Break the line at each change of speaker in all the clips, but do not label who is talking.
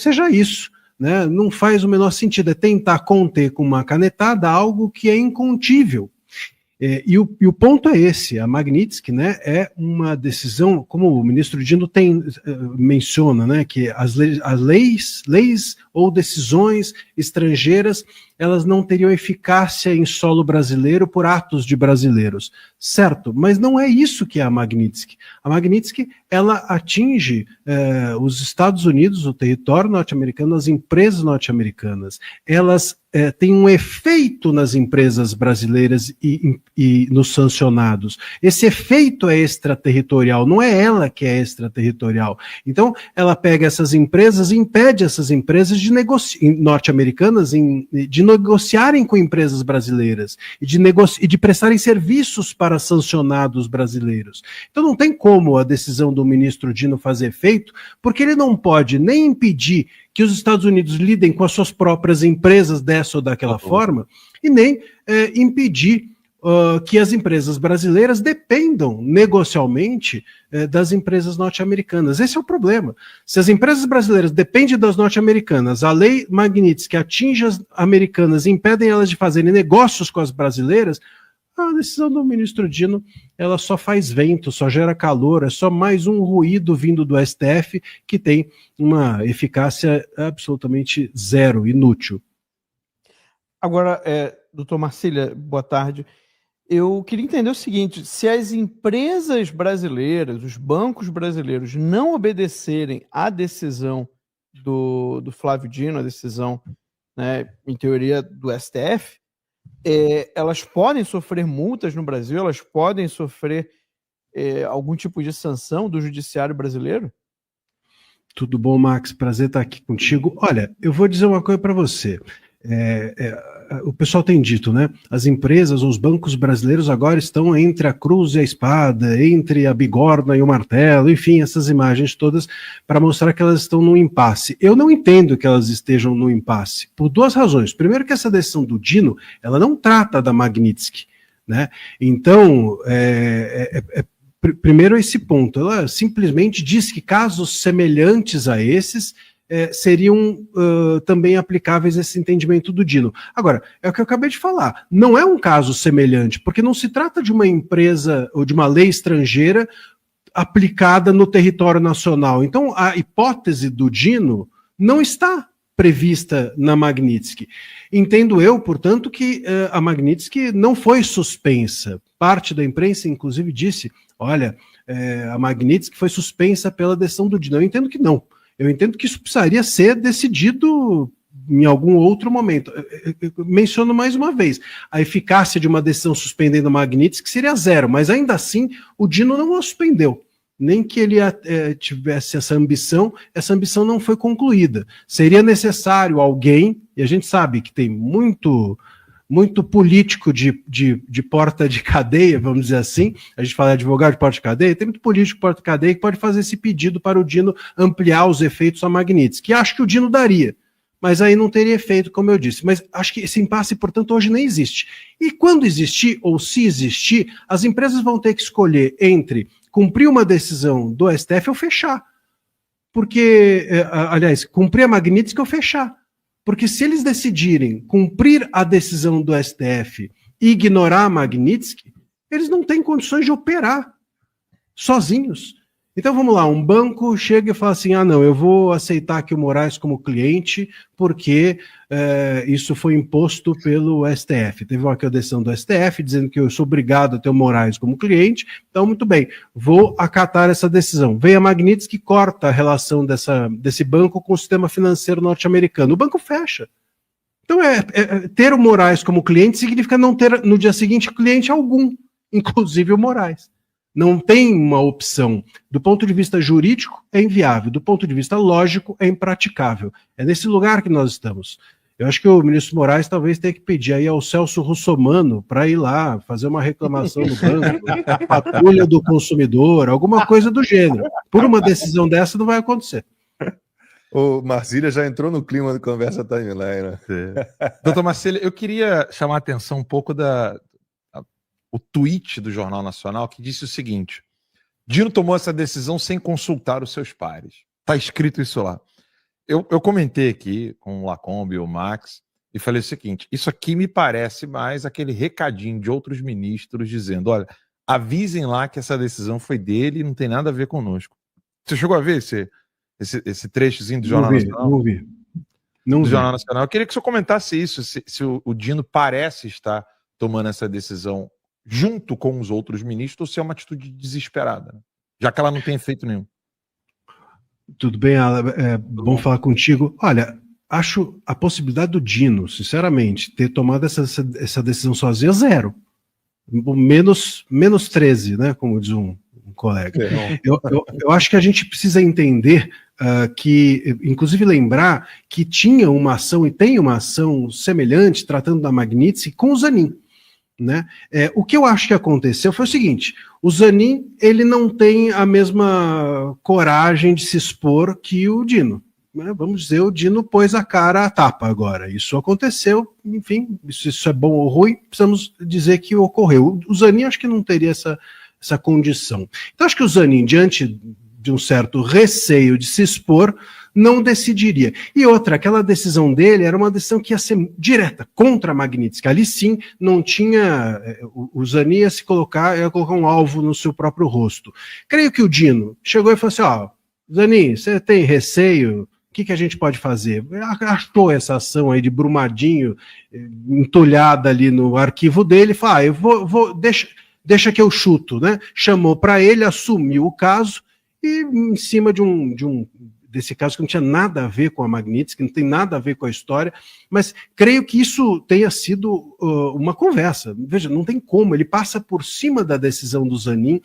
seja isso, né? Não faz o menor sentido, é tentar conter com uma canetada algo que é incontível. E o ponto é esse, a Magnitsky, né, é uma decisão, como o ministro Dino menciona, né, que as leis ou decisões estrangeiras, elas não teriam eficácia em solo brasileiro por atos de brasileiros, certo? Mas não é isso que é a Magnitsky. A Magnitsky, ela atinge os Estados Unidos, o território norte-americano, as empresas norte-americanas. Elas têm um efeito nas empresas brasileiras e nos sancionados. Esse efeito é extraterritorial, não é ela que é extraterritorial. Então, ela pega essas empresas e impede essas empresas norte-americanas de negociarem com empresas brasileiras e de prestarem serviços para sancionados brasileiros. Então não tem como a decisão do ministro Dino fazer efeito, porque ele não pode nem impedir que os Estados Unidos lidem com as suas próprias empresas dessa ou daquela forma, e nem impedir que as empresas brasileiras dependam negocialmente das empresas norte-americanas. Esse é o problema. Se as empresas brasileiras dependem das norte-americanas, a lei Magnitsky atinge as americanas e impedem elas de fazerem negócios com as brasileiras, a decisão do ministro Dino, ela só faz vento, só gera calor, é só mais um ruído vindo do STF que tem uma eficácia absolutamente zero, inútil.
Agora, doutor Marcília, boa tarde. Eu queria entender o seguinte, se as empresas brasileiras, os bancos brasileiros não obedecerem à decisão do Flávio Dino, a decisão, né, em teoria, do STF, elas podem sofrer multas no Brasil, elas podem sofrer algum tipo de sanção do judiciário brasileiro?
Tudo bom, Max? Prazer estar aqui contigo. Olha, eu vou dizer uma coisa para você. O pessoal tem dito, né? As empresas, os bancos brasileiros agora estão entre a cruz e a espada, entre a bigorna e o martelo, enfim, essas imagens todas para mostrar que elas estão num impasse. Eu não entendo que elas estejam num impasse, por duas razões. Primeiro que essa decisão do Dino, ela não trata da Magnitsky, né? Então, primeiro esse ponto, ela simplesmente diz que casos semelhantes a esses seriam também aplicáveis a esse entendimento do Dino. Agora, é o que eu acabei de falar, não é um caso semelhante, porque não se trata de uma empresa ou de uma lei estrangeira aplicada no território nacional. Então, a hipótese do Dino não está prevista na Magnitsky. Entendo eu, portanto, que a Magnitsky não foi suspensa. Parte da imprensa, inclusive, disse, olha, a Magnitsky foi suspensa pela decisão do Dino. Eu entendo que não. Eu entendo que isso precisaria ser decidido em algum outro momento. Eu menciono mais uma vez, a eficácia de uma decisão suspendendo a Magnitsky seria zero, mas ainda assim o Dino não a suspendeu. Nem que ele tivesse essa ambição não foi concluída. Seria necessário alguém, e a gente sabe que tem muito político de porta de cadeia, vamos dizer assim, a gente fala de advogado de porta de cadeia, tem muito político de porta de cadeia que pode fazer esse pedido para o Dino ampliar os efeitos a Magnitsky, que acho que o Dino daria, mas aí não teria efeito, como eu disse. Mas acho que esse impasse, portanto, hoje nem existe. E quando existir, ou se existir, as empresas vão ter que escolher entre cumprir uma decisão do STF ou fechar. Porque, aliás, cumprir a Magnitsky ou fechar. Porque se eles decidirem cumprir a decisão do STF e ignorar a Magnitsky, eles não têm condições de operar sozinhos. Então vamos lá, um banco chega e fala assim, não, eu vou aceitar aqui o Moraes como cliente porque isso foi imposto pelo STF. Teve uma decisão do STF dizendo que eu sou obrigado a ter o Moraes como cliente, então muito bem, vou acatar essa decisão. Vem a Magnitsky que corta a relação desse banco com o sistema financeiro norte-americano. O banco fecha. Então ter o Moraes como cliente significa não ter no dia seguinte cliente algum, inclusive o Moraes. Não tem uma opção. Do ponto de vista jurídico, é inviável. Do ponto de vista lógico, é impraticável. É nesse lugar que nós estamos. Eu acho que o ministro Moraes talvez tenha que pedir aí ao Celso Russomano para ir lá fazer uma reclamação no banco, patrulha do consumidor, alguma coisa do gênero. Por uma decisão dessa não vai acontecer.
O Marcília já entrou no clima da conversa timeline, né?
Doutor Marcília, eu queria chamar a atenção um pouco o tweet do Jornal Nacional que disse o seguinte: Dino tomou essa decisão sem consultar os seus pares. Está escrito isso lá. eu comentei aqui com o Lacombe e o Max e falei o seguinte: isso aqui me parece mais aquele recadinho de outros ministros dizendo: olha, avisem lá que essa decisão foi dele e não tem nada a ver conosco. Você chegou a ver esse trechozinho do Jornal Nacional?
Não vi. Não
Do
vi.
Jornal Nacional. Eu queria que o senhor comentasse isso, se o Dino parece estar tomando essa decisão junto com os outros ministros ou se é uma atitude desesperada, né? Já que ela não tem efeito nenhum.
Tudo bem, Alan? Bom falar contigo. Olha, acho a possibilidade do Dino, sinceramente, ter tomado essa decisão sozinho zero. Menos 13, né? Como diz um colega. Eu acho que a gente precisa entender que, inclusive lembrar que tinha uma ação e tem uma ação semelhante, tratando da Magnitsky, com o Zanin. Né? O que eu acho que aconteceu foi o seguinte: o Zanin ele não tem a mesma coragem de se expor que o Dino, né? Vamos dizer, o Dino pôs a cara à tapa agora. Isso aconteceu, enfim, isso é bom ou ruim, precisamos dizer que ocorreu. O Zanin acho que não teria essa condição. Então acho que o Zanin, diante de um certo receio de se expor, não decidiria. E outra, aquela decisão dele era uma decisão que ia ser direta, contra a Magnitsky. Ali sim, não tinha... O Zanin ia colocar um alvo no seu próprio rosto. Creio que o Dino chegou e falou assim, Zanin, você tem receio? O que a gente pode fazer? Achou essa ação aí de Brumadinho, entulhada ali no arquivo dele, falou, deixa que eu chuto, né? Chamou para ele, assumiu o caso, e em cima desse caso que não tinha nada a ver com a Magnitsky, que não tem nada a ver com a história, mas creio que isso tenha sido uma conversa. Veja, não tem como, ele passa por cima da decisão do Zanin,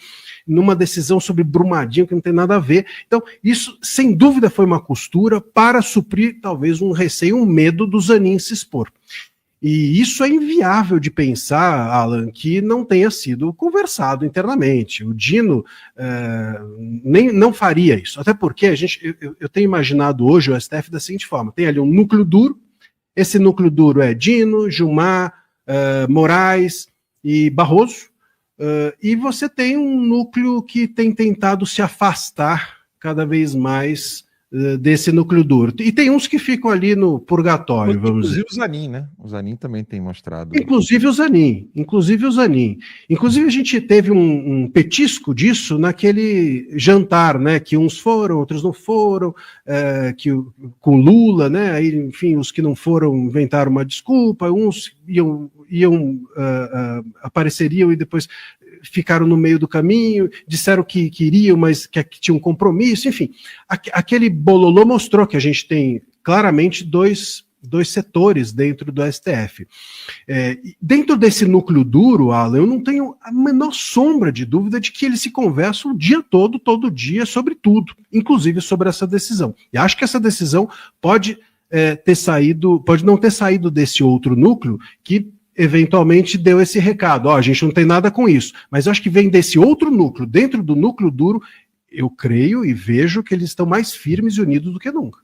numa decisão sobre Brumadinho que não tem nada a ver. Então, isso, sem dúvida, foi uma costura para suprir, talvez, um receio, um medo do Zanin se expor. E isso é inviável de pensar, Alan, que não tenha sido conversado internamente. O Dino não faria isso, até porque eu tenho imaginado hoje o STF da seguinte forma: tem ali um núcleo duro, esse núcleo duro é Dino, Gilmar, Moraes e Barroso, e você tem um núcleo que tem tentado se afastar cada vez mais desse núcleo duro. E tem uns que ficam ali no purgatório, vamos dizer.
Inclusive o Zanin, né? O Zanin também tem mostrado.
Inclusive o Zanin. Inclusive a gente teve um petisco disso naquele jantar, né? Que uns foram, outros não foram, com Lula, né? Aí, enfim, os que não foram inventaram uma desculpa, uns apareceriam e depois ficaram no meio do caminho, disseram que queriam, mas que tinha um compromisso, enfim. Aquele bololô mostrou que a gente tem claramente dois setores dentro do STF. Dentro desse núcleo duro, Alan, eu não tenho a menor sombra de dúvida de que eles se conversam o dia todo dia, sobre tudo, inclusive sobre essa decisão. E acho que essa decisão pode não ter saído desse outro núcleo que eventualmente deu esse recado, a gente não tem nada com isso, mas eu acho que vem desse outro núcleo, dentro do núcleo duro, eu creio e vejo que eles estão mais firmes e unidos do que nunca.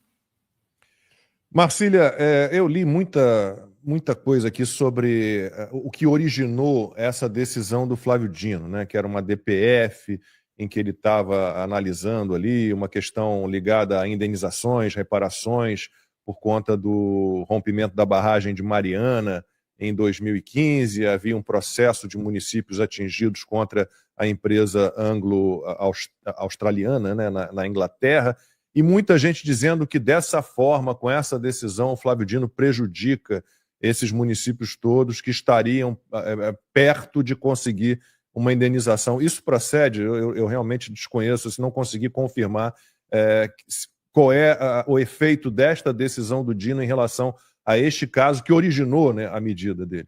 Marcília, eu li muita coisa aqui sobre o que originou essa decisão do Flávio Dino, né, que era uma DPF em que ele estava analisando ali uma questão ligada a indenizações, reparações por conta do rompimento da barragem de Mariana em 2015, havia um processo de municípios atingidos contra a empresa anglo-australiana, né, na Inglaterra, e muita gente dizendo que dessa forma, com essa decisão, o Flávio Dino prejudica esses municípios todos que estariam perto de conseguir uma indenização. Isso procede? Eu realmente desconheço, se não conseguir confirmar qual é o efeito desta decisão do Dino em relação a este caso que originou, né, a medida dele.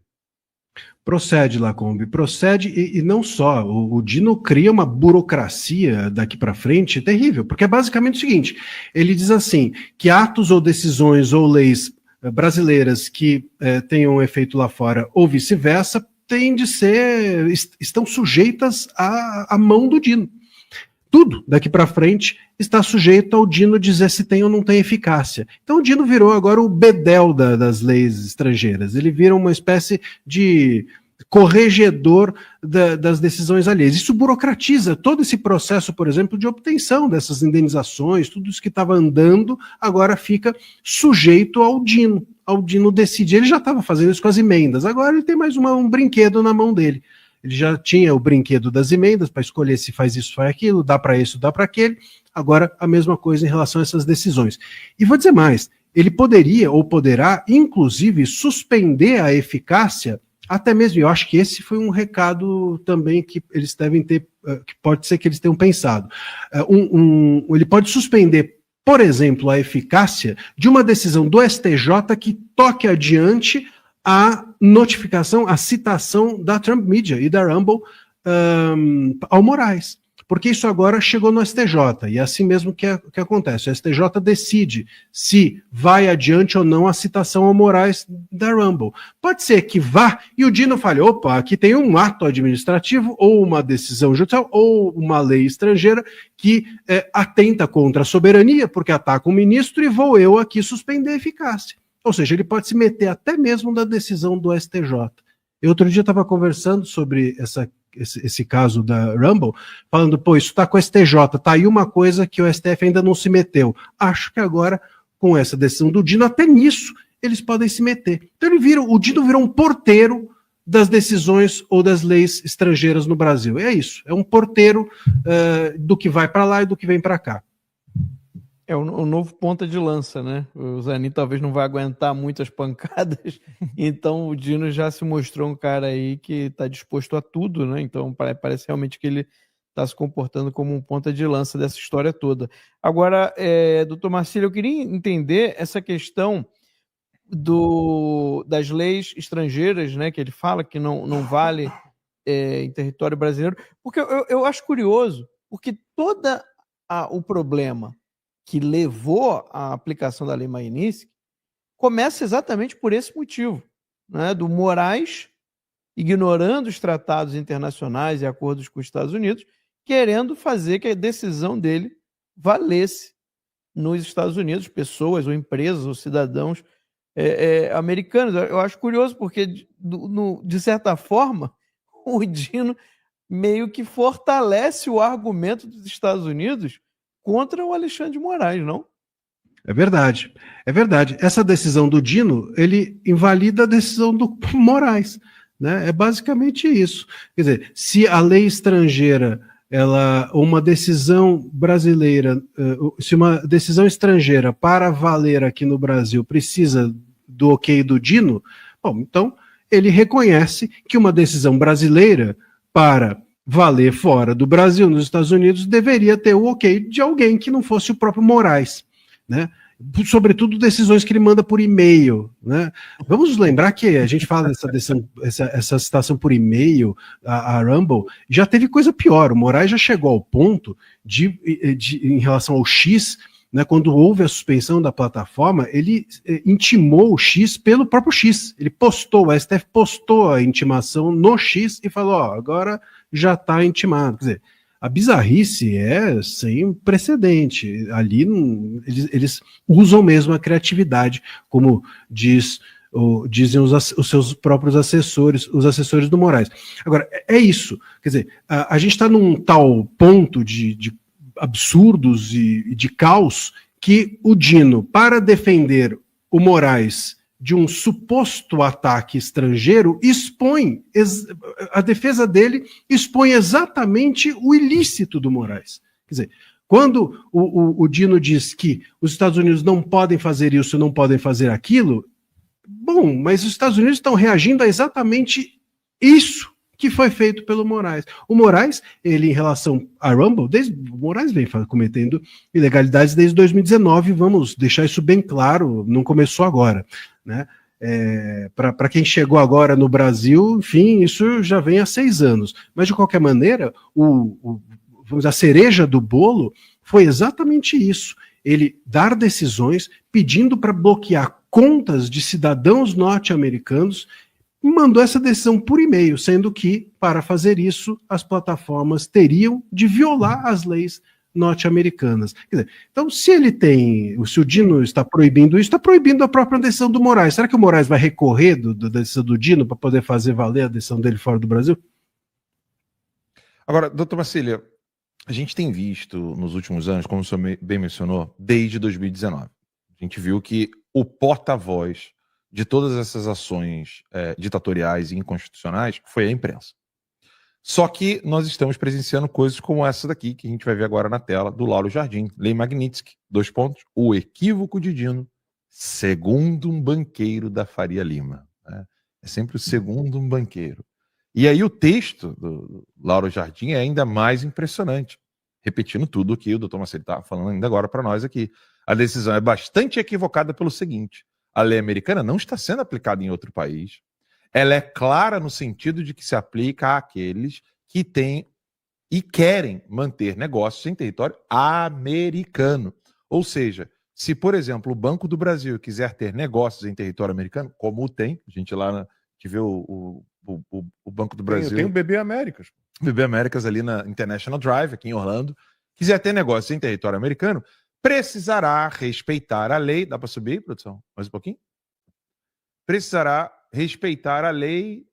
Procede, Lacombe, procede, e não só, o Dino cria uma burocracia daqui para frente terrível, porque é basicamente o seguinte: ele diz assim, que atos ou decisões ou leis brasileiras que tenham efeito lá fora ou vice-versa estão sujeitas à mão do Dino. Tudo daqui para frente está sujeito ao Dino dizer se tem ou não tem eficácia. Então o Dino virou agora o bedel das leis estrangeiras. Ele vira uma espécie de corregedor das decisões alheias. Isso burocratiza todo esse processo, por exemplo, de obtenção dessas indenizações, tudo isso que estava andando, agora fica sujeito ao Dino. Ao Dino decidir. Ele já estava fazendo isso com as emendas, agora ele tem mais um brinquedo na mão dele. Ele já tinha o brinquedo das emendas para escolher se faz isso, faz aquilo, dá para isso, dá para aquele. Agora, a mesma coisa em relação a essas decisões. E vou dizer mais, ele poderia ou poderá, inclusive, suspender a eficácia, até mesmo, eu acho que esse foi um recado também que eles devem ter, que pode ser que eles tenham pensado. Ele pode suspender, por exemplo, a eficácia de uma decisão do STJ que toque adiante a notificação, a citação da Trump Media e da Rumble ao Moraes. Porque isso agora chegou no STJ, e é assim mesmo que acontece. O STJ decide se vai adiante ou não a citação ao Moraes da Rumble. Pode ser que vá e o Dino fale, opa, aqui tem um ato administrativo, ou uma decisão judicial, ou uma lei estrangeira que atenta contra a soberania, porque ataca o ministro, e vou eu aqui suspender a eficácia. Ou seja, ele pode se meter até mesmo da decisão do STJ. Eu outro dia estava conversando sobre esse caso da Rumble, falando, pô, isso está com o STJ, tá aí uma coisa que o STF ainda não se meteu. Acho que agora, com essa decisão do Dino, até nisso eles podem se meter. Então o Dino virou um porteiro das decisões ou das leis estrangeiras no Brasil. É isso, é um porteiro do que vai para lá e do que vem para cá.
É o novo ponta de lança, né? O Zanin talvez não vai aguentar muitas pancadas, então o Dino já se mostrou um cara aí que está disposto a tudo, né? Então parece realmente que ele está se comportando como um ponta de lança dessa história toda. Agora, doutor Marcílio, eu queria entender essa questão das leis estrangeiras, né? Que ele fala que não vale em território brasileiro, porque eu acho curioso, porque todo o problema que levou à aplicação da Lei Magnitsky começa exatamente por esse motivo, né, do Moraes ignorando os tratados internacionais e acordos com os Estados Unidos, querendo fazer que a decisão dele valesse nos Estados Unidos, pessoas ou empresas ou cidadãos americanos. Eu acho curioso porque, de certa forma, o Dino meio que fortalece o argumento dos Estados Unidos contra o Alexandre de Moraes, não?
É verdade, é verdade. Essa decisão do Dino, ele invalida a decisão do Moraes, né? É basicamente isso. Quer dizer, se a lei estrangeira, uma decisão brasileira, se uma decisão estrangeira para valer aqui no Brasil precisa do ok do Dino, bom, então ele reconhece que uma decisão brasileira para valer fora do Brasil, nos Estados Unidos, deveria ter o ok de alguém que não fosse o próprio Moraes, né? Sobretudo decisões que ele manda por e-mail, né? Vamos lembrar que a gente fala dessa decisão, essa citação por e-mail, a Rumble, já teve coisa pior. O Moraes já chegou ao ponto em relação ao X, né, quando houve a suspensão da plataforma, ele intimou o X pelo próprio X. Ele postou, o STF postou a intimação no X e falou, ó, agora já está intimado. Quer dizer, a bizarrice é sem precedente. Ali eles usam mesmo a criatividade, como dizem os seus próprios assessores, os assessores do Moraes. Agora, é isso. Quer dizer, a gente está num tal ponto de absurdos e de caos que o Dino, para defender o Moraes de um suposto ataque estrangeiro, a defesa dele expõe exatamente o ilícito do Moraes. Quer dizer, quando o Dino diz que os Estados Unidos não podem fazer isso, não podem fazer aquilo, bom, mas os Estados Unidos estão reagindo a exatamente isso que foi feito pelo Moraes. O Moraes, ele em relação à Rumble, o Moraes vem cometendo ilegalidades desde 2019, vamos deixar isso bem claro, não começou agora, né? Para quem chegou agora no Brasil, enfim, isso já vem há 6 anos. Mas, de qualquer maneira, a cereja do bolo foi exatamente isso. Ele dar decisões pedindo para bloquear contas de cidadãos norte-americanos, mandou essa decisão por e-mail, sendo que, para fazer isso, as plataformas teriam de violar as leis norte-americanas. Quer dizer, então, se o Dino está proibindo isso, está proibindo a própria decisão do Moraes. Será que o Moraes vai recorrer da decisão do Dino para poder fazer valer a decisão dele fora do Brasil?
Agora, doutor Marcília, a gente tem visto nos últimos anos, como o senhor bem mencionou, desde 2019. A gente viu que o porta-voz de todas essas ações ditatoriais e inconstitucionais foi a imprensa. Só que nós estamos presenciando coisas como essa daqui, que a gente vai ver agora na tela, do Lauro Jardim, Lei Magnitsky, 2 pontos, o equívoco de Dino, segundo um banqueiro da Faria Lima. Né? É sempre o segundo um banqueiro. E aí o texto do Lauro Jardim é ainda mais impressionante, repetindo tudo o que o doutor Marcílio está falando ainda agora para nós aqui. A decisão é bastante equivocada pelo seguinte: a lei americana não está sendo aplicada em outro país. Ela é clara no sentido de que se aplica àqueles que têm e querem manter negócios em território americano. Ou seja, se, por exemplo, o Banco do Brasil quiser ter negócios em território americano, como tem, a gente lá que vê o Banco do Brasil...
Tem o BB Américas.
BB Américas ali na International Drive, aqui em Orlando, quiser ter negócios em território americano, precisará respeitar a lei... Dá para subir, produção? Mais um pouquinho? Precisará respeitar a lei.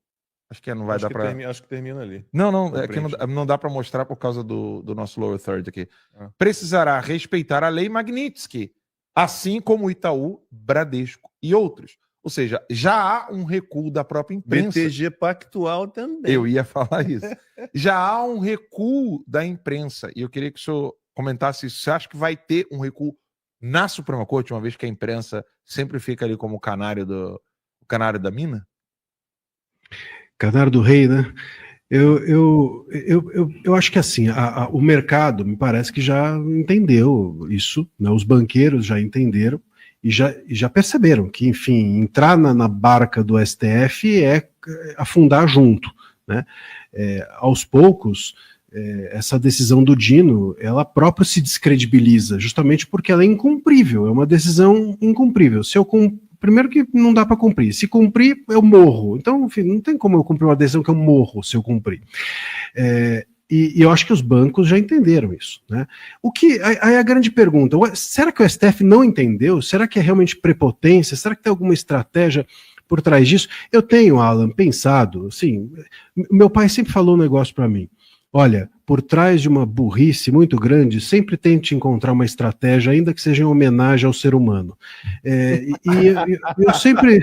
Acho que não vai dar para.
Acho que termina ali.
Não, é que não dá para mostrar por causa do nosso lower third aqui. Precisará respeitar a lei Magnitsky, assim como o Itaú, Bradesco e outros. Ou seja, já há um recuo da própria imprensa.
BTG Pactual também.
Eu ia falar isso. Já há um recuo da imprensa. E eu queria que o senhor comentasse isso. Você acha que vai ter um recuo na Suprema Corte, uma vez que a imprensa sempre fica ali como o canário da mina?
Canário do rei, né? Eu acho que assim, o mercado me parece que já entendeu isso, né? Os banqueiros já entenderam e já perceberam que, enfim, entrar na barca do STF é afundar junto, né? Aos poucos, essa decisão do Dino, ela própria se descredibiliza, justamente porque ela é incumprível, é uma decisão incumprível. Primeiro que não dá para cumprir. Se cumprir, eu morro. Então, enfim, não tem como eu cumprir uma decisão que eu morro se eu cumprir. E eu acho que os bancos já entenderam isso, né? Aí a grande pergunta, será que o STF não entendeu? Será que é realmente prepotência? Será que tem alguma estratégia por trás disso? Eu tenho, Alan, pensado, assim, meu pai sempre falou um negócio para mim. Olha, por trás de uma burrice muito grande, sempre tente encontrar uma estratégia, ainda que seja em homenagem ao ser humano. Eu sempre...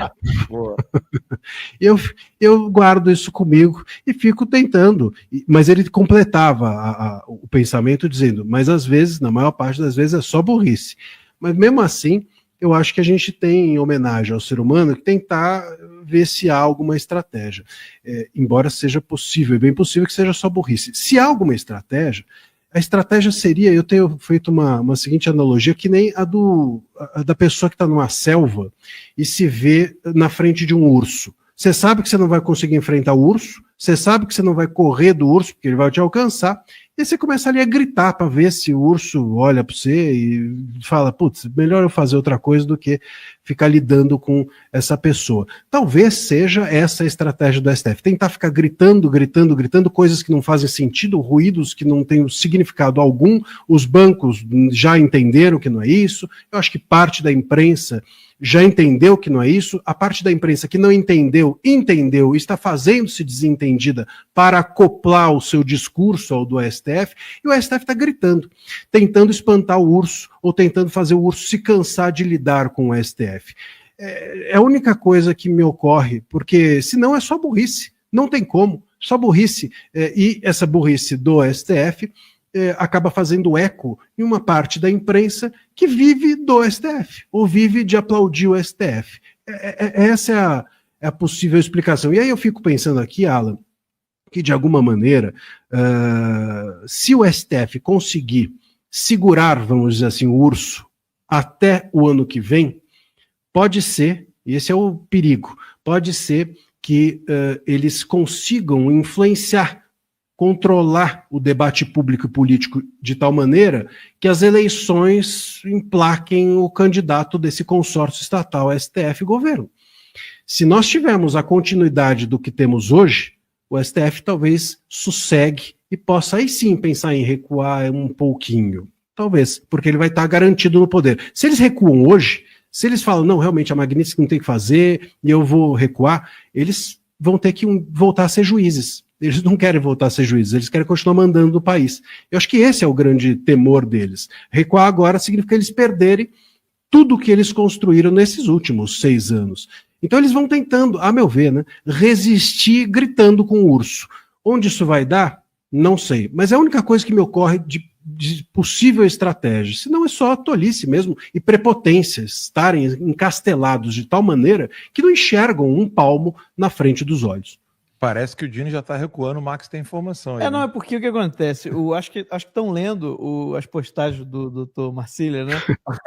eu guardo isso comigo e fico tentando. Mas ele completava o pensamento dizendo, mas às vezes, na maior parte das vezes, é só burrice. Mas mesmo assim, eu acho que a gente tem, em homenagem ao ser humano, que tentar ver se há alguma estratégia. Embora seja possível, é bem possível que seja só burrice. Se há alguma estratégia, a estratégia seria, eu tenho feito uma seguinte analogia, que nem a da pessoa que está numa selva e se vê na frente de um urso. Você sabe que você não vai conseguir enfrentar o urso, você sabe que você não vai correr do urso, porque ele vai te alcançar, e você começa ali a gritar para ver se o urso olha para você e fala, putz, melhor eu fazer outra coisa do que ficar lidando com essa pessoa. Talvez seja essa a estratégia do STF, tentar ficar gritando coisas que não fazem sentido, ruídos que não têm significado algum. Os bancos já entenderam que não é isso, eu acho que parte da imprensa já entendeu que não é isso, a parte da imprensa que não entendeu e está fazendo-se desentendida para acoplar o seu discurso ao do STF, e o STF está gritando, tentando espantar o urso, ou tentando fazer o urso se cansar de lidar com o STF. É a única coisa que me ocorre, porque senão é só burrice, não tem como, só burrice, e essa burrice do STF acaba fazendo eco em uma parte da imprensa que vive do STF, ou vive de aplaudir o STF. Essa é a possível explicação. E aí eu fico pensando aqui, Alan, que de alguma maneira, se o STF conseguir segurar, vamos dizer assim, o urso até o ano que vem, pode ser, e esse é o perigo, pode ser que eles consigam influenciar, controlar o debate público e político de tal maneira que as eleições emplaquem o candidato desse consórcio estatal STF governo. Se nós tivermos a continuidade do que temos hoje, o STF talvez sossegue e possa aí sim pensar em recuar um pouquinho. Talvez, porque ele vai estar garantido no poder. Se eles recuam hoje, se eles falam, não, realmente a Magnitsky não tem que fazer e eu vou recuar, eles vão ter que voltar a ser juízes. Eles não querem voltar a ser juízes, eles querem continuar mandando no país. Eu acho que esse é o grande temor deles. Recuar agora significa eles perderem tudo que eles construíram nesses últimos 6 anos. Então eles vão tentando, a meu ver, né, resistir gritando com o urso. Onde isso vai dar? Não sei. Mas é a única coisa que me ocorre de possível estratégia. Senão é só tolice mesmo e prepotência, estarem encastelados de tal maneira que não enxergam um palmo na frente dos olhos.
Parece que o Dino já está recuando, o Max tem informação aí.
Não, é porque o que acontece? Acho que estão lendo as postagens do doutor Marcília, né?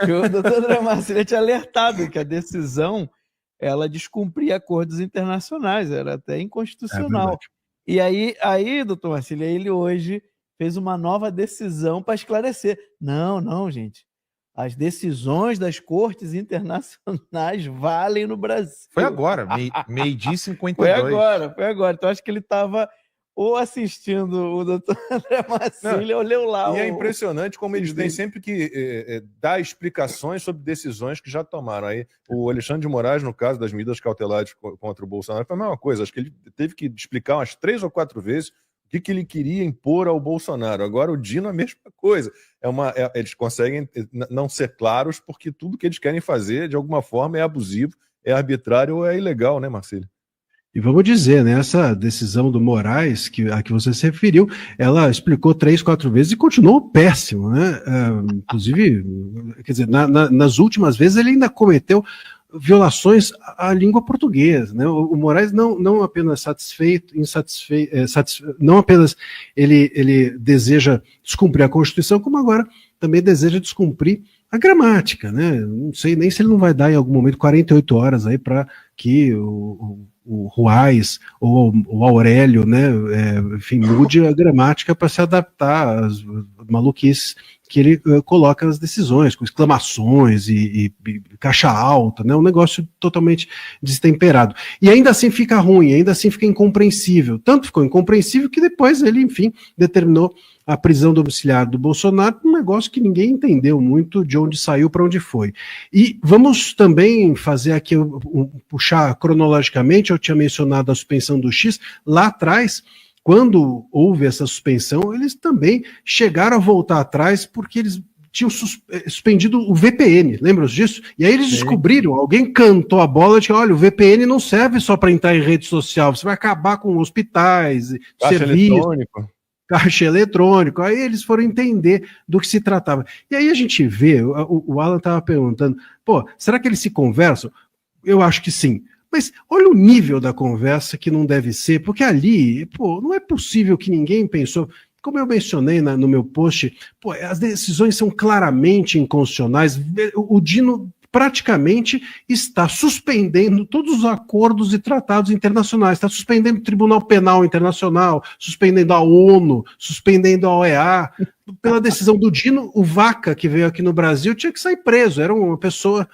Que o doutor André Marcília tinha alertado que a decisão ela descumpria acordos internacionais, era até inconstitucional. E aí, doutor Marcília, ele hoje fez uma nova decisão para esclarecer. Não, gente. As decisões das cortes internacionais valem no Brasil.
Foi agora, meio-dia 52.
Foi agora. Então acho que ele estava ou assistindo o doutor André Marcília ou leu lá.
E é impressionante como eles têm sempre que dar explicações sobre decisões que já tomaram. Aí o Alexandre de Moraes, no caso das medidas cautelares contra o Bolsonaro, foi a mesma coisa. Acho que ele teve que explicar umas 3 ou 4 vezes o que ele queria impor ao Bolsonaro. Agora o Dino é a mesma coisa. Eles conseguem não ser claros porque tudo que eles querem fazer, de alguma forma, é abusivo, é arbitrário ou é ilegal, né, Marcílio?
E vamos dizer, né, essa decisão do Moraes, a que você se referiu, ela explicou 3, 4 vezes e continuou péssimo, né? Inclusive, quer dizer, nas últimas vezes ele ainda cometeu violações à língua portuguesa, né? O Moraes não apenas não apenas ele deseja descumprir a Constituição, como agora também deseja descumprir a gramática, né? Não sei nem se ele não vai dar em algum momento 48 horas aí para que o Ruais ou o Aurélio, né, enfim, mude a gramática para se adaptar às maluquices que ele coloca nas decisões, com exclamações e caixa alta, né, um negócio totalmente destemperado. E ainda assim fica ruim, ainda assim fica incompreensível. Tanto ficou incompreensível que depois ele, enfim, determinou a prisão domiciliar do Bolsonaro, um negócio que ninguém entendeu muito de onde saiu para onde foi. E vamos também fazer aqui, puxar cronologicamente, eu tinha mencionado a suspensão do X, lá atrás, quando houve essa suspensão, eles também chegaram a voltar atrás porque eles tinham suspendido o VPN, lembram disso? E aí eles descobriram, alguém cantou a bola de que, olha, o VPN não serve só para entrar em rede social, você vai acabar com hospitais, serviços, caixa eletrônico, aí eles foram entender do que se tratava. E aí a gente vê, o Alan estava perguntando, será que eles se conversam? Eu acho que sim. Mas olha o nível da conversa que não deve ser, porque ali, não é possível que ninguém pensou, como eu mencionei no meu post, as decisões são claramente inconstitucionais, o Dino praticamente está suspendendo todos os acordos e tratados internacionais, está suspendendo o Tribunal Penal Internacional, suspendendo a ONU, suspendendo a OEA. Pela decisão do Dino, o Vaca, que veio aqui no Brasil, tinha que sair preso, era uma pessoa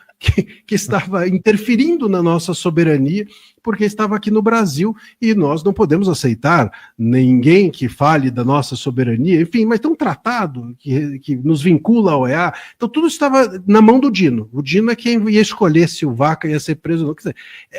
que estava interferindo na nossa soberania, porque estava aqui no Brasil e nós não podemos aceitar ninguém que fale da nossa soberania, enfim, mas tem um tratado que nos vincula à OEA, então tudo estava na mão do Dino. O Dino é quem ia escolher se o Vaca ia ser preso ou não. Quer dizer,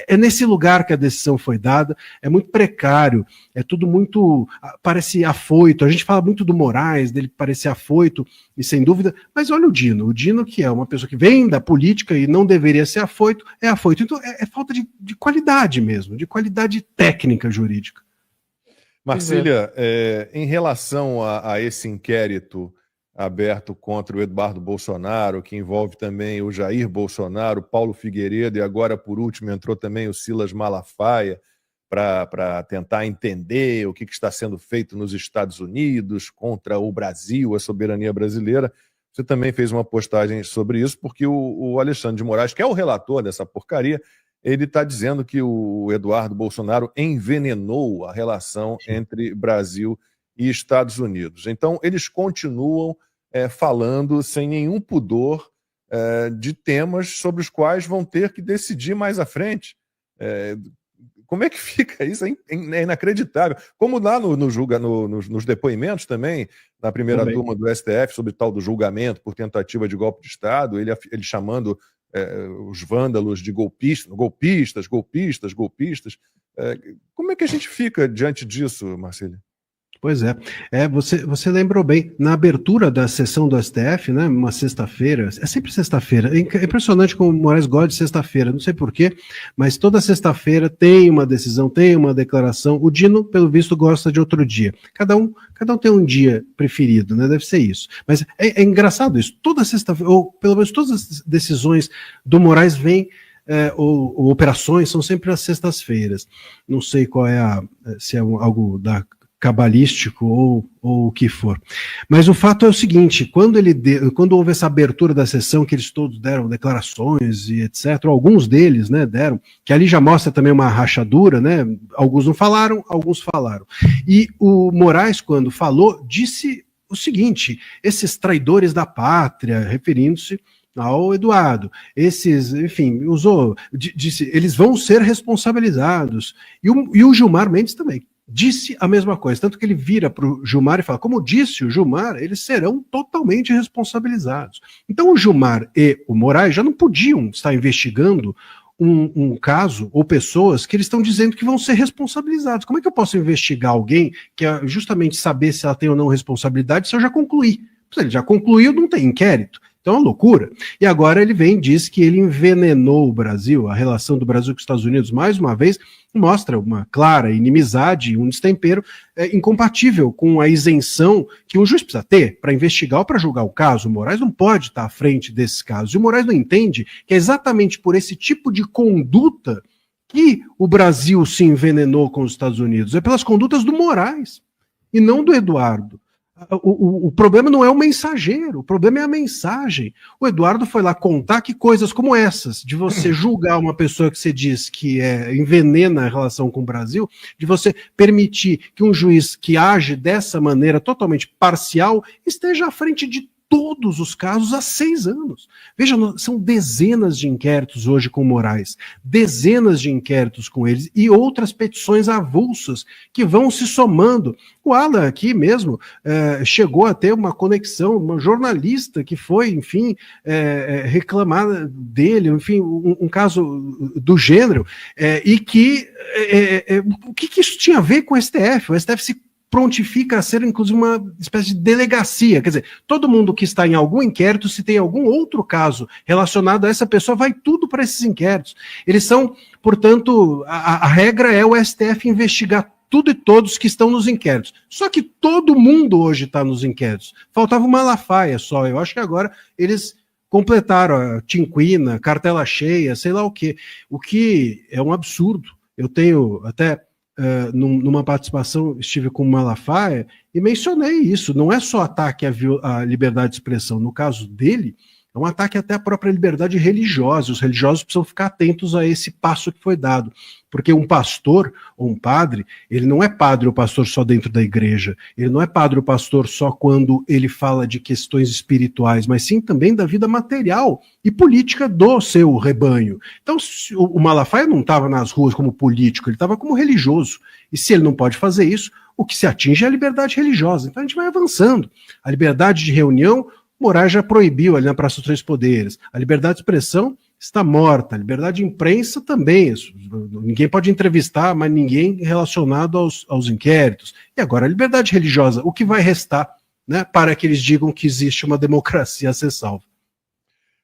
é nesse lugar que a decisão foi dada, é muito precário, é tudo muito, parece afoito, a gente fala muito do Moraes, dele parecer afoito, e sem dúvida, mas olha o Dino que é uma pessoa que vem da política e não deveria ser afoito, é afoito. Então é falta de qualidade mesmo, de qualidade técnica jurídica.
Marcília, em relação a esse inquérito aberto contra o Eduardo Bolsonaro, que envolve também o Jair Bolsonaro, Paulo Figueiredo, e agora, por último, entrou também o Silas Malafaia, para tentar entender o que está sendo feito nos Estados Unidos contra o Brasil, a soberania brasileira. Você também fez uma postagem sobre isso, porque o Alexandre de Moraes, que é o relator dessa porcaria, ele está dizendo que o Eduardo Bolsonaro envenenou a relação entre Brasil e Estados Unidos. Então, eles continuam falando sem nenhum pudor de temas sobre os quais vão ter que decidir mais à frente. Como é que fica isso? É inacreditável. Como lá nos depoimentos também, na primeira turma do STF, sobre tal do julgamento por tentativa de golpe de Estado, ele chamando os vândalos de golpistas. Como é que a gente fica diante disso, Marcília?
Pois é. Você lembrou bem, na abertura da sessão do STF, né, uma sexta-feira, é sempre sexta-feira, é impressionante como o Moraes gosta de sexta-feira, não sei porquê, mas toda sexta-feira tem uma decisão, tem uma declaração. O Dino, pelo visto, gosta de outro dia. Cada um tem um dia preferido, né, deve ser isso. Mas é engraçado isso, toda sexta-feira, ou pelo menos todas as decisões do Moraes vêm, ou operações, são sempre às sextas-feiras. Não sei qual é se é algo cabalístico ou o que for. Mas o fato é o seguinte, quando houve essa abertura da sessão, que eles todos deram declarações e etc., alguns deles, né, deram, que ali já mostra também uma rachadura, né, alguns não falaram, alguns falaram. E o Moraes, quando falou, disse o seguinte: esses traidores da pátria, referindo-se ao Eduardo, enfim, disse, eles vão ser responsabilizados. E o Gilmar Mendes também disse a mesma coisa, tanto que ele vira para o Gilmar e fala, como disse o Gilmar, eles serão totalmente responsabilizados. Então o Gilmar e o Moraes já não podiam estar investigando um caso ou pessoas que eles estão dizendo que vão ser responsabilizados. Como é que eu posso investigar alguém que é justamente saber se ela tem ou não responsabilidade se eu já concluí? Se ele já concluiu, não tem inquérito. Então é uma loucura. E agora ele vem e diz que ele envenenou o Brasil, a relação do Brasil com os Estados Unidos, mais uma vez, mostra uma clara inimizade, um destempero incompatível com a isenção que um juiz precisa ter para investigar ou para julgar o caso. O Moraes não pode estar à frente desses casos. E o Moraes não entende que é exatamente por esse tipo de conduta que o Brasil se envenenou com os Estados Unidos. É pelas condutas do Moraes e não do Eduardo. O problema não é o mensageiro, o problema é a mensagem. O Eduardo foi lá contar que coisas como essas, de você julgar uma pessoa que você diz que envenena a relação com o Brasil, de você permitir que um juiz que age dessa maneira totalmente parcial esteja à frente de todos os casos há 6 anos. Veja, são dezenas de inquéritos hoje com Moraes, dezenas de inquéritos com eles e outras petições avulsas que vão se somando. O Alan aqui mesmo chegou a ter uma conexão, uma jornalista que foi, enfim, reclamar dele, enfim, um caso do gênero, e que o que isso tinha a ver com o STF? O STF se prontifica a ser, inclusive, uma espécie de delegacia. Quer dizer, todo mundo que está em algum inquérito, se tem algum outro caso relacionado a essa pessoa, vai tudo para esses inquéritos. Eles são, portanto, a regra é o STF investigar tudo e todos que estão nos inquéritos. Só que todo mundo hoje está nos inquéritos. Faltava o Malafaia só. Eu acho que agora eles completaram a tinquina, cartela cheia, sei lá o quê. O que é um absurdo. Eu tenho até... numa participação, estive com o Malafaia e mencionei isso. Não é só ataque à liberdade de expressão. No caso dele, é um ataque até à própria liberdade religiosa. Os religiosos precisam ficar atentos a esse passo que foi dado. Porque um pastor ou um padre, ele não é padre ou pastor só dentro da igreja. Ele não é padre ou pastor só quando ele fala de questões espirituais, mas sim também da vida material e política do seu rebanho. Então, o Malafaia não estava nas ruas como político, ele estava como religioso. E se ele não pode fazer isso, o que se atinge é a liberdade religiosa. Então a gente vai avançando. A liberdade de reunião, Moraes já proibiu ali na Praça dos Três Poderes. A liberdade de expressão está morta. A liberdade de imprensa também. Ninguém pode entrevistar, mas ninguém relacionado aos inquéritos. E agora a liberdade religiosa. O que vai restar, né, para que eles digam que existe uma democracia a ser salva?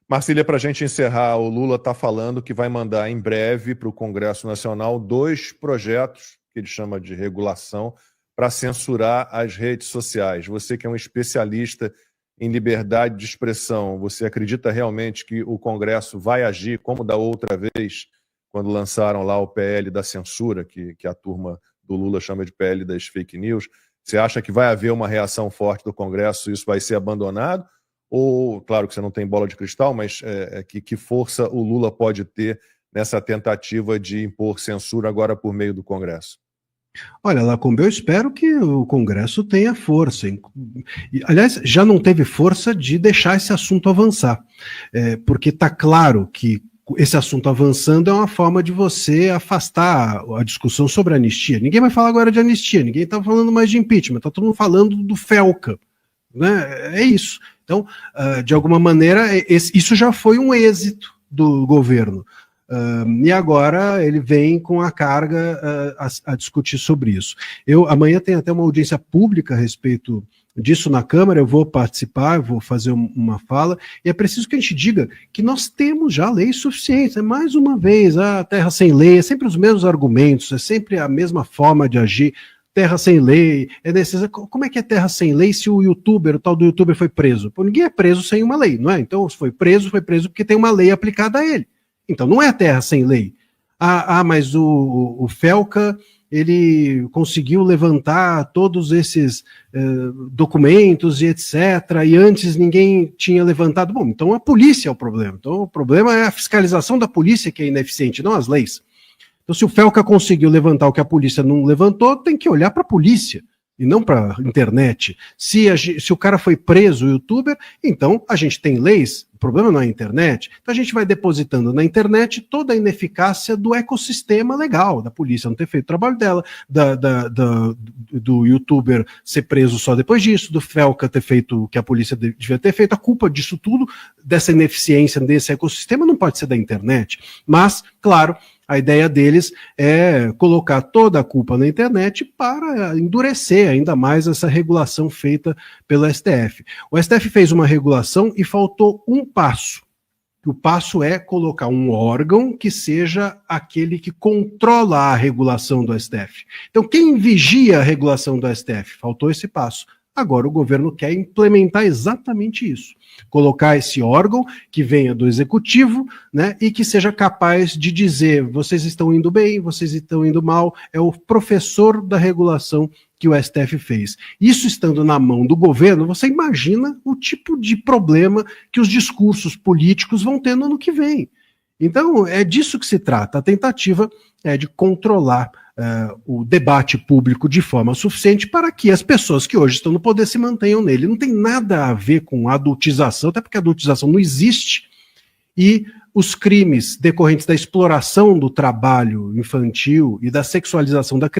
Marcília, para a gente encerrar, o Lula está falando que vai mandar em breve para o Congresso Nacional 2 projetos, que ele chama de regulação, para censurar as redes sociais. Você que é um especialista em liberdade de expressão, você acredita realmente que o Congresso vai agir como da outra vez, quando lançaram lá o PL da censura, que a turma do Lula chama de PL das fake news? Você acha que vai haver uma reação forte do Congresso e isso vai ser abandonado? Ou, claro que você não tem bola de cristal, mas que força o Lula pode ter nessa tentativa de impor censura agora por meio do Congresso?
Olha, Lacombe, eu espero que o Congresso tenha força. Aliás, já não teve força de deixar esse assunto avançar, porque está claro que esse assunto avançando é uma forma de você afastar a discussão sobre a anistia. Ninguém vai falar agora de anistia, ninguém está falando mais de impeachment, está todo mundo falando do Felca. Né? É isso. Então, de alguma maneira, isso já foi um êxito do governo. E agora ele vem com a carga a discutir sobre isso. Amanhã tem até uma audiência pública a respeito disso na Câmara, eu vou participar, eu vou fazer uma fala, e é preciso que a gente diga que nós temos já leis suficientes. Mais uma vez, a terra sem lei, é sempre os mesmos argumentos, é sempre a mesma forma de agir. Terra sem lei, é necessário. Como é que é terra sem lei se o tal do youtuber foi preso? Pô, ninguém é preso sem uma lei, não é? Então, se foi preso porque tem uma lei aplicada a ele. Então, não é terra sem lei. Mas o Felca, ele conseguiu levantar todos esses documentos e etc., e antes ninguém tinha levantado. Bom, então a polícia é o problema. Então, o problema é a fiscalização da polícia que é ineficiente, não as leis. Então, se o Felca conseguiu levantar o que a polícia não levantou, tem que olhar para a polícia e não para a internet. Se o cara foi preso, o youtuber, então a gente tem leis, o problema não é a internet, então a gente vai depositando na internet toda a ineficácia do ecossistema legal, da polícia não ter feito o trabalho dela, do youtuber ser preso só depois disso, do Felca ter feito o que a polícia devia ter feito. A culpa disso tudo, dessa ineficiência desse ecossistema, não pode ser da internet. Mas, claro, a ideia deles é colocar toda a culpa na internet para endurecer ainda mais essa regulação feita pelo STF. O STF fez uma regulação e faltou um passo. O passo é colocar um órgão que seja aquele que controla a regulação do STF. Então, quem vigia a regulação do STF? Faltou esse passo. Agora o governo quer implementar exatamente isso. Colocar esse órgão que venha do executivo, né, e que seja capaz de dizer: vocês estão indo bem, vocês estão indo mal. É o professor da regulação que o STF fez. Isso estando na mão do governo, você imagina o tipo de problema que os discursos políticos vão ter no ano que vem. Então, é disso que se trata. A tentativa é de controlar o debate público de forma suficiente para que as pessoas que hoje estão no poder se mantenham nele. Não tem nada a ver com adultização, até porque a adultização não existe, e os crimes decorrentes da exploração do trabalho infantil e da sexualização da criança